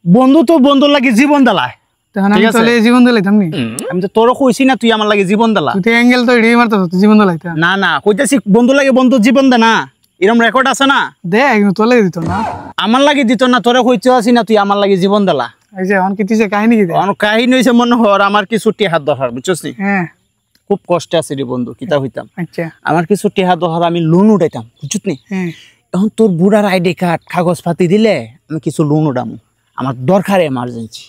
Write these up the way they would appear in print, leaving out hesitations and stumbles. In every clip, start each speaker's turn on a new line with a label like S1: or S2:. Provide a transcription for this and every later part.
S1: বন্ধু তো বন্ধুর লাগি জীবন দালায়
S2: আমি তাহলে জীবন দিলাইতাম নি
S1: আমি তো তোর কইছি না তুই আমার লাগি জীবন দালা
S2: তুই অ্যাঙ্গেল তো এড়িয়ে মারতাছ তুই জীবন দিলাইতা
S1: না না কইতাছি বন্ধু লাগে বন্ধু জীবন দে না এরকম রেকর্ড আছে না
S2: দে কিন্তু তোলে দিত না
S1: আমার লাগি দিত না তোরে কইতে আছি না তুই আমার লাগি জীবন দালা
S2: এই যে অন কিতিছে কাহিনী কি দে
S1: অন কাহিনী হইছে মনে হর আমার কিছু টিহা দরকার বুঝছস নি
S2: হ্যাঁ
S1: খুব কষ্টে আছে রে বন্ধু কিতা হইতাম
S2: আচ্ছা
S1: আমার কিছু টিহা দরকার আমি লোন উঠাইতাম বুঝছস নি
S2: হ্যাঁ
S1: এখন তোর বুড়ার আইডি কার্ড কাগজ পাতি দিলে আমি কিছু লোন উঠামু আমার দরকার এমার্জেন্সি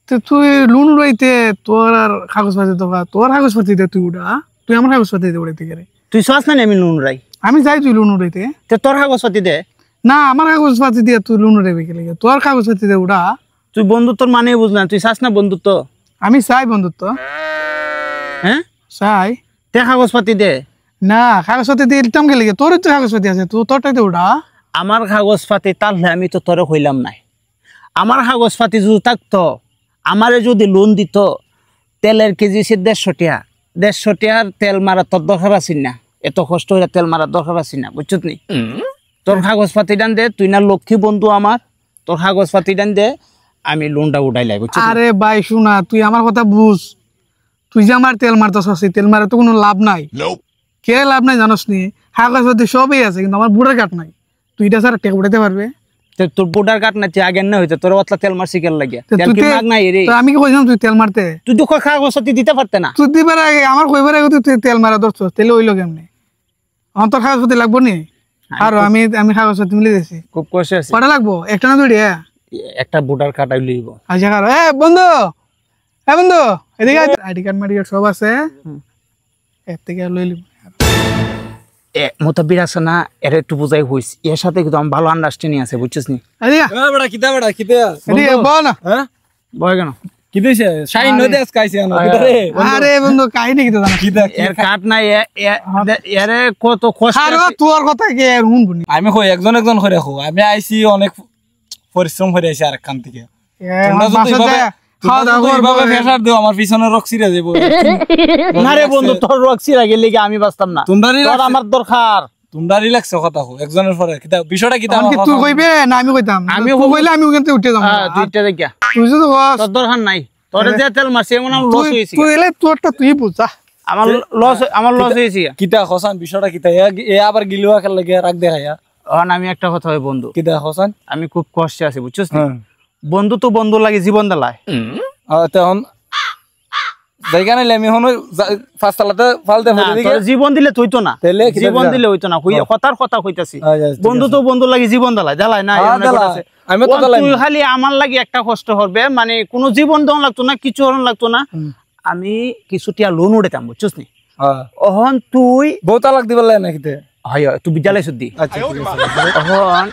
S2: তো তুই লোন উড়াইতে তোর আর কাগজপাতি দরকার তোর কাগজপাতি দে তুই উড়া তুই আমার কাগজপাতি দে উড়াইতে গেলে
S1: তুই চাস না আমি লোন উড়াই
S2: আমি যাই তুই লোন উড়াইতে
S1: তে তোর কাগজ পাতি দে
S2: না আমার কাগজপাতি দিয়ে তুই লোন উড়াইবে গেলে তোর কাগজপাতি দে উড়া
S1: তুই বন্ধুত্বর মানে বুঝলাম তুই চাস না বন্ধুত্ব
S2: আমি চাই বন্ধুত্ব
S1: হ্যাঁ
S2: চাই
S1: তে কাগজ পাতি দে
S2: না কাগজপাতি দিয়ে দিতাম গেলে তোর তো কাগজপাতি আছে তুই তোরটাইতে উড়া
S1: আমার কাগজ পাতি তাহলে আমি তো তোরে কইলাম নাই আমার কাগজ পাতি যদি থাকতো আমারে যদি লোন দিত তেলের কেজি সে 150 টাকার তেল মারা তোর দরকার আছে না এত কষ্ট হইয়া তেল মারার দরকার আছে না বুঝছত নি তোর কাগজ পাতি ডান দে তুই না লক্ষ্মী বন্ধু আমার তোর কাগজ পাতি ডান দে আমি লোনটা উঠাই লাই বুঝছ
S2: আরে ভাই শোনা তুই আমার কথা বুঝ তুই যে আমার তেল মারতেছ তেল মারে তো কোনো লাভ নাই কে লাভ নাই জানোস নি কাগজপাতি সবই আছে কিন্তু আমার বুড়ার কাট নাই তুই এটা স্যার টেক উঠাইতে পারবে
S1: তোর বুড়ার কাট না আগে না হইতো তোর অতলা তেল মারছি কেন লাগে তেল কি মাগ নাই রে
S2: আমি কি কইছিলাম তুই তেল মারতে
S1: তুই তো কাগজ পাতি দিতে পারতে না
S2: তুই দিবার আগে আমার কইবার আগে তুই তেল মারা ধরছ তেলে হইলো কেমনে আমার তো কাগজপাতি লাগবো নি আর আমি কাগজপাতি মিলে দিয়েছি
S1: খুব কষ্ট আছে
S2: কটা লাগবো একটা না দুইটা
S1: একটা বুড়ার কাট লইব
S2: আচ্ছা কারো বন্ধু বন্ধু এদিকে আইডি কার্ড মারি সব আছে এর থেকে লই লিব
S1: মোতাবির আছে না এর একটু বুঝাই হইছে এর সাথে কিন্তু আমার ভালো আন্ডারস্ট্যান্ডিং আছে বুঝছিস নি
S3: বড়া কিতা
S2: এদিকে বল না
S1: হ্যাঁ বয় কেন
S3: কি দিছে শাইন নদে আজ কাইছে না কিদারে
S2: আরে বন্ধু কাহিনী কি তো জানা
S3: কিদা
S1: এর কাট নাই এর কত কষ্ট
S2: আর তোর কথা কি আর হুন বুনি
S3: আমি কই একজন একজন করে রাখো আমি আইছি অনেক পরিশ্রম করে আইছি আরেক কান থেকে প্রেসার দিও আমার পিছনে রক্সিরা যাব
S1: না রে বন্ধু তোর রক্সিরা গেলে কি আমি বাঁচতাম না তোর আমার দরকার
S3: তোমরা রিল্যাক্স কথা কও একজনের পরে কিতা বিষয়টা কিতা
S2: তুই কইবে না আমি কইতাম আমি কইলে আমি ওখান থেকে উঠে যাব
S1: হ্যাঁ তুইটা দেখিয়া
S2: তুই যদি
S1: তোর দরকার নাই তোর যে তেল মারছে এমন আমার লস হইছে
S2: তুই এলে তোরটা তুই বুঝা
S1: আমার লস হইছে
S3: কিতা হোসেন বিষয়টা কিতা এ আবার গিলুয়া খেল লাগে রাখ দেখায়া
S1: আমি একটা কথা হয় বন্ধু
S3: কিতা হোসেন
S1: আমি খুব কষ্টে আছি বুঝছিস বন্ধু তো বন্ধু লাগে জীবন দালায়
S3: তখন দেখানে আমি হন ফাস্তালাতে ফালতে
S1: দিকে জীবন দিলে তুইতো না জীবন দিলে হইতো না কথার কথা কইতাছি বন্ধু তো বন্ধু লাগে জীবন দালায় দালায় না
S3: আমি তো দালাই
S1: তুই খালি আমার লাগি একটা কষ্ট হবে মানে কোনো জীবন দন লাগতো না কিছু হরন লাগতো না আমি কিছুটিয়া লোন উঠাইতাম বুঝছিস নি অহন তুই
S3: বউ তালাক দিবার লাগে না কিতে
S1: হয় তুই বিদ্যালয় শুদ্ধি
S3: আচ্ছা
S1: অহন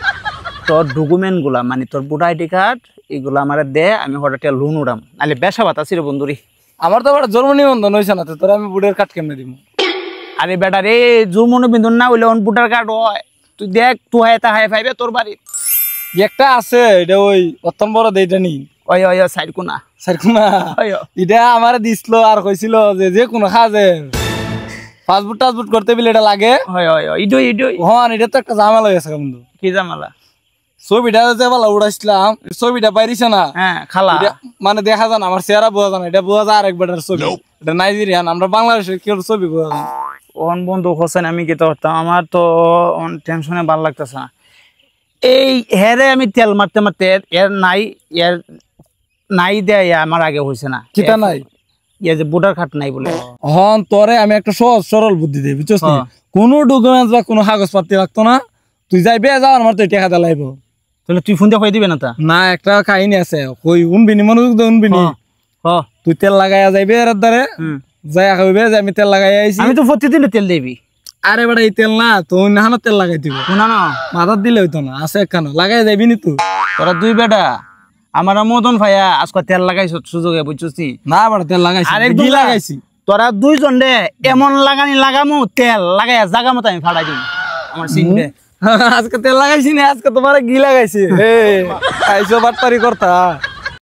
S1: তোর ডকুমেন্ট গুলা মানে তোর ভোটার আইডি কার্ড এগুলা আমার দে আমি হঠাৎ লোন উঠাম নাহলে বেসা বাত আছি রে বন্ধুরি
S3: আমার তো জন্ম নিবন্ধন হয়েছে না তোর আমি বুড়ের কার্ড কেমনে দিব
S1: আরে বেটা রে জন্ম নিবন্ধন না হইলে অন ভোটার কার্ড হয় তুই দেখ তুই হাইতা হাই পাইবে তোর বাড়ি
S3: একটা আছে এটা ওই প্রথম বড় দেইটা নি
S1: ওই ওই সাইড কোনা
S3: এটা আমার দিছিল আর কইছিল যে কোনো কাজে পাসপোর্ট টাসপোর্ট করতে বিলে এটা লাগে হন এটা তো একটা ঝামেলা হয়েছে বন্ধু
S1: কি ঝামেলা
S3: ছবিটা যে বলা উড়াইছিলাম ছবিটা বাইরিছে না
S1: হ্যাঁ খালা
S3: মানে দেখা যায় না আমার চেহারা বোঝা যায় না এটা বোঝা যায় আরেকবার ছবি এটা নাইজেরিয়ান আমরা বাংলাদেশের কেউ ছবি বোঝা যায়
S1: ওন বন্ধু হোসেন আমি কি করতাম আমার তো টেনশনে ভালো লাগতেছে না এই হেরে আমি তেল মারতে মারতে এর নাই দেয় আমার আগে হয়েছে না
S3: কিতা নাই
S1: ইয়ে যে ভোটার কার্ড নাই বলে
S3: হন তোরে আমি একটা সহজ সরল বুদ্ধি দিই বুঝছিস কোনো ডকুমেন্টস বা কোনো কাগজপত্র লাগতো না তুই যাইবে যাও আমার তো টাকা দিলাইব
S1: তাহলে তুই ফোন দিয়ে কই দিবে না তা
S3: না একটা কাহিনী আছে কই উনবিনি মনোযোগ দে উনবিনি তুই তেল লাগাইয়া যাইবে এর দ্বারে যাই কইবে যে আমি তেল লাগাইয়া আইছি
S1: আমি তো প্রতিদিন তেল দেবি
S3: আরে বেটা এই তেল না তো নাহানো তেল লাগাই দিব
S1: না না
S3: মাথার দিলে হইতো না আছে একখানো লাগাই যাইবি নি তুই
S1: তোরা দুই বেটা আমার মদন ভাইয়া আজকে তেল লাগাইছ সুযোগে বুঝছিস
S3: না বেটা তেল লাগাইছি
S1: আরেকদিন লাগাইছি তোরা দুইজন রে এমন লাগানি লাগামু তেল লাগাইয়া জাগা মতো আমি ফাড়াই দিই আমার সিনবে
S3: আজকে তেল লাগাইছি না আজকে তোমার ঘি লাগাইছি আইসো বাটপারি করতা